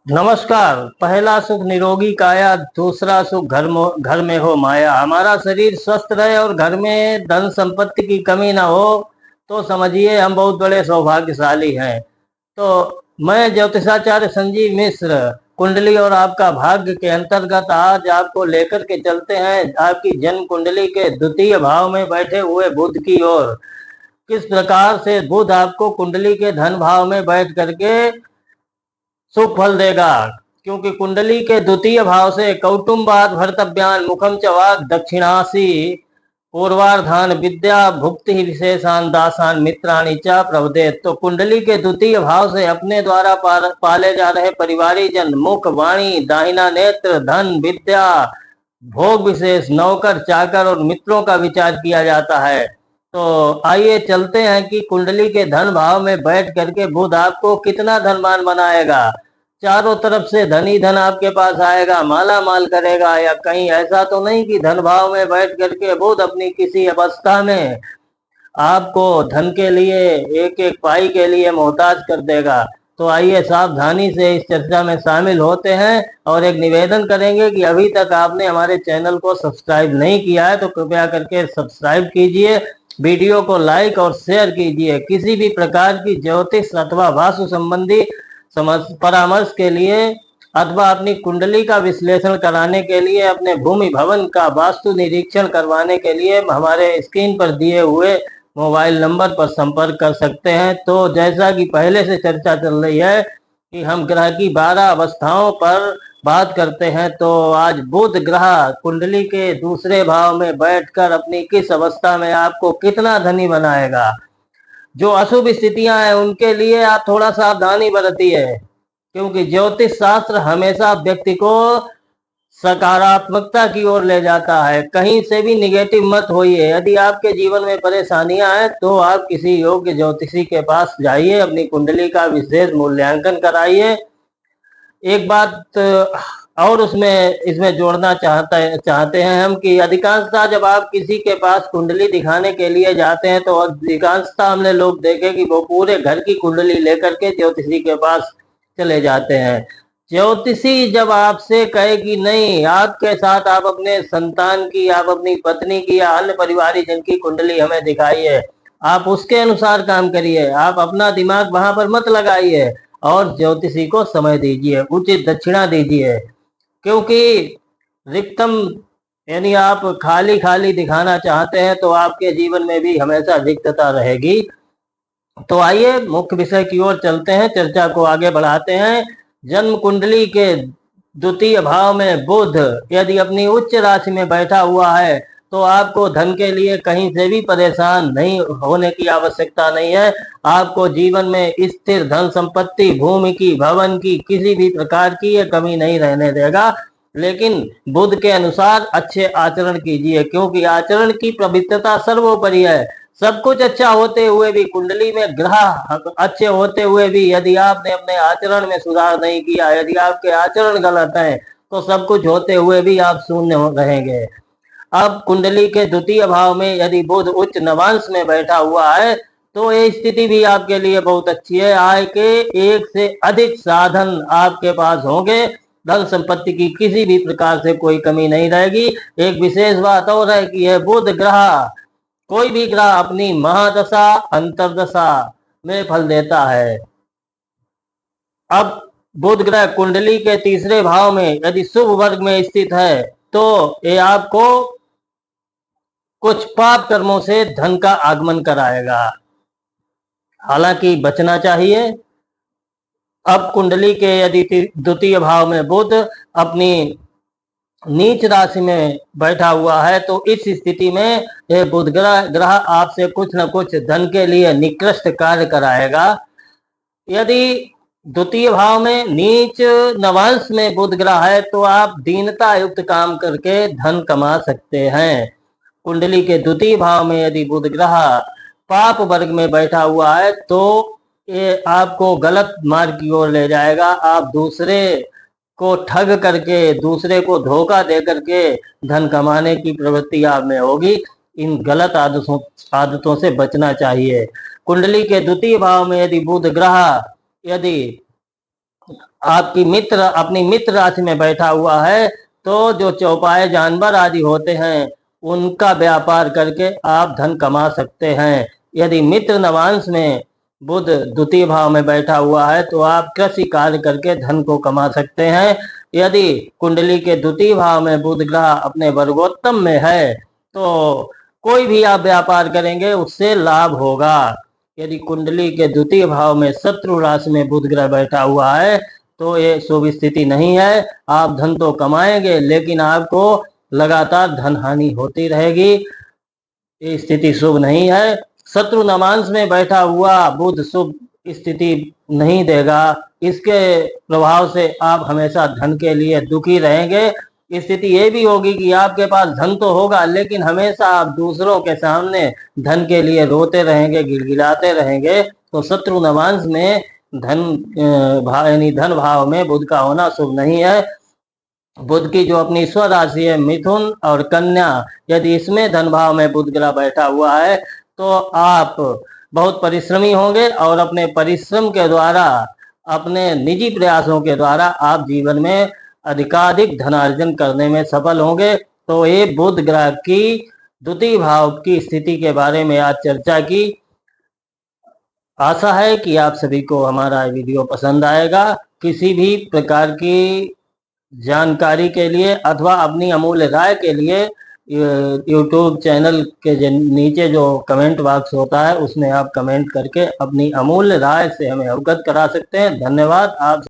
नमस्कार। पहला सुख निरोगी काया, दूसरा सुख घर में हो माया। हमारा शरीर स्वस्थ रहे और घर में धन संपत्ति की कमी ना हो तो समझिए हम बहुत बड़े सौभाग्यशाली हैं। तो मैं ज्योतिषाचार्य संजीव मिश्र कुंडली और आपका भाग्य के अंतर्गत आज आपको लेकर के चलते हैं आपकी जन्म कुंडली के द्वितीय भाव में बैठे हुए बुध की ओर। किस प्रकार से बुध आपको कुंडली के धन भाव में बैठ करके शुभ फल देगा, क्योंकि कुंडली के द्वितीय भाव से कौटुंबाद भर्तव्यान मुखम च वाग दक्षिणासी पूर्वार्धान विद्या भुक्ति विशेषान दासान मित्राणी च प्रवदेत। तो कुंडली के द्वितीय भाव से अपने द्वारा पाले जा रहे परिवारीजन, मुख, वाणी, दाहिना नेत्र, धन, विद्या, भोग विशेष, नौकर, चाकर और मित्रों का विचार किया जाता है। तो आइए चलते हैं कि कुंडली के धन भाव में बैठ करके बुध आपको कितना धनवान बनाएगा। चारों तरफ से धन ही धन आपके पास आएगा, माला माल करेगा, या कहीं ऐसा तो नहीं कि धन भाव में बैठ करके बुध अपनी किसी अवस्था में आपको धन के लिए, एक एक पाई के लिए मोहताज कर देगा। तो आइए सावधानी से इस चर्चा में शामिल होते हैं और एक निवेदन करेंगे कि अभी तक आपने हमारे चैनल को सब्सक्राइब नहीं किया है तो कृपया करके सब्सक्राइब कीजिए, वीडियो को लाइक और शेयर कीजिए। किसी भी प्रकार की ज्योतिष अथवा वास्तु संबंधी परामर्श के लिए अथवा अपनी कुंडली का विश्लेषण कराने के लिए, अपने भूमि भवन का वास्तु निरीक्षण करवाने के लिए हमारे स्क्रीन पर दिए हुए मोबाइल नंबर पर संपर्क कर सकते हैं। तो जैसा कि पहले से चर्चा चल रही है कि हम ग्रह की 12 अवस्थाओं पर बात करते हैं, तो आज बुध ग्रह कुंडली के दूसरे भाव में बैठकर अपनी किस अवस्था में आपको कितना धनी बनाएगा। जो अशुभ स्थितियां हैं उनके लिए आप थोड़ा सावधानी बरतिए, क्योंकि ज्योतिष शास्त्र हमेशा व्यक्ति को सकारात्मकता की ओर ले जाता है। कहीं से भी निगेटिव मत होइए। यदि आपके जीवन में परेशानियां हैं तो आप किसी योग्य ज्योतिषी के पास जाइए, अपनी कुंडली का विशेष मूल्यांकन कराइए। एक बात और उसमें इसमें जोड़ना चाहते हैं हम कि अधिकांशतः जब आप किसी के पास कुंडली दिखाने के लिए जाते हैं तो अधिकांशतः हमने लोग देखे कि वो पूरे घर की कुंडली लेकर के ज्योतिषी के पास चले जाते हैं। ज्योतिषी जब आपसे कहे कि नहीं, आपके साथ आप अपने संतान की, आप अपनी पत्नी की या अन्य परिवारजन की कुंडली हमें दिखाइए, आप उसके अनुसार काम करिए, आप अपना दिमाग वहां पर मत लगाइए और ज्योतिषी को समय दीजिए, उचित दक्षिणा दीजिए। क्योंकि रिक्तम यानी आप खाली खाली दिखाना चाहते हैं तो आपके जीवन में भी हमेशा रिक्तता रहेगी। तो आइए मुख्य विषय की ओर चलते हैं, चर्चा को आगे बढ़ाते हैं। जन्म कुंडली के द्वितीय भाव में बुध यदि अपनी उच्च राशि में बैठा हुआ है तो आपको धन के लिए कहीं से भी परेशान नहीं होने की आवश्यकता नहीं है। आपको जीवन में स्थिर धन संपत्ति, भूमि की, भवन की, किसी भी प्रकार की ये कमी नहीं रहने देगा। लेकिन बुध के अनुसार अच्छे आचरण कीजिए, क्योंकि आचरण की पवित्रता सर्वोपरि है। सब कुछ अच्छा होते हुए भी, कुंडली में ग्रह अच्छे होते हुए भी यदि आपने अपने आचरण में सुधार नहीं किया, यदि आपके आचरण गलत है तो सब कुछ होते हुए भी आप शून्य रहेंगे। अब कुंडली के द्वितीय भाव में यदि बुध उच्च नवांश में बैठा हुआ है तो ये स्थिति भी आपके लिए बहुत अच्छी है। आय के एक से अधिक साधन आपके पास होंगे, धन संपत्ति की किसी भी प्रकार से कोई कमी नहीं रहेगी। एक विशेष बात और है कि यह बुध ग्रह, कोई भी ग्रह अपनी महादशा अंतरदशा में फल देता है। अब बुध ग्रह कुंडली के तीसरे भाव में यदि शुभ वर्ग में स्थित है तो ये आपको कुछ पाप कर्मों से धन का आगमन कराएगा, हालांकि बचना चाहिए। अब कुंडली के यदि द्वितीय भाव में बुध अपनी नीच राशि में बैठा हुआ है तो इस स्थिति में यह बुध ग्रह आपसे कुछ न कुछ धन के लिए निकृष्ट कार्य कराएगा। यदि द्वितीय भाव में नीच नवांश में बुध ग्रह है तो आप दीनता युक्त काम करके धन कमा सकते हैं। कुंडली के द्वितीय भाव में यदि बुध ग्रह पाप वर्ग में बैठा हुआ है तो ये आपको गलत मार्ग की ओर ले जाएगा। आप दूसरे को ठग करके, दूसरे को धोखा दे करके धन कमाने की प्रवृत्ति आप में होगी। इन गलत आदतों से बचना चाहिए। कुंडली के द्वितीय भाव में यदि बुध ग्रह यदि आपकी मित्र अपनी मित्र राशि में बैठा हुआ है, तो जो चौपाए जानवर आदि होते हैं उनका व्यापार करके आप धन कमा सकते हैं। यदि मित्र नवांश में बुध द्वितीय भाव में बैठा हुआ है तो आप कृषि कार्य करके धन को कमा सकते हैं। यदि कुंडली के द्वितीय भाव में बुध ग्रह अपने वर्गोत्तम में है तो कोई भी आप व्यापार करेंगे उससे लाभ होगा। यदि कुंडली के द्वितीय भाव में शत्रु राशि में बुध ग्रह बैठा हुआ है तो ये शुभ स्थिति नहीं है। आप धन तो कमाएंगे लेकिन आपको लगातार धन हानि होती रहेगी, ये स्थिति शुभ नहीं है। शत्रु नवांश में बैठा हुआ बुध शुभ स्थिति नहीं देगा, इसके प्रभाव से आप हमेशा धन के लिए दुखी रहेंगे। स्थिति ये भी होगी कि आपके पास धन तो होगा लेकिन हमेशा आप दूसरों के सामने धन के लिए रोते रहेंगे, गिड़गिड़ाते रहेंगे। तो शत्रु नवांश में धन यानी धन भाव में बुध का होना शुभ नहीं है। बुध की जो अपनी स्व राशि है मिथुन और कन्या, यदि इसमें धन भाव में बुध ग्रह बैठा हुआ है तो आप बहुत परिश्रमी होंगे और अपने परिश्रम के द्वारा, अपने निजी प्रयासों के द्वारा आप जीवन में अधिकाधिक धनार्जन करने में सफल होंगे। तो ये बुध ग्रह की द्वितीय भाव की स्थिति के बारे में आज चर्चा की। आशा है कि आप सभी को हमारा वीडियो पसंद आएगा। किसी भी प्रकार की जानकारी के लिए अथवा अपनी अमूल्य राय के लिए यूट्यूब चैनल के नीचे जो कमेंट बॉक्स होता है उसमें आप कमेंट करके अपनी अमूल्य राय से हमें अवगत करा सकते हैं। धन्यवाद। आप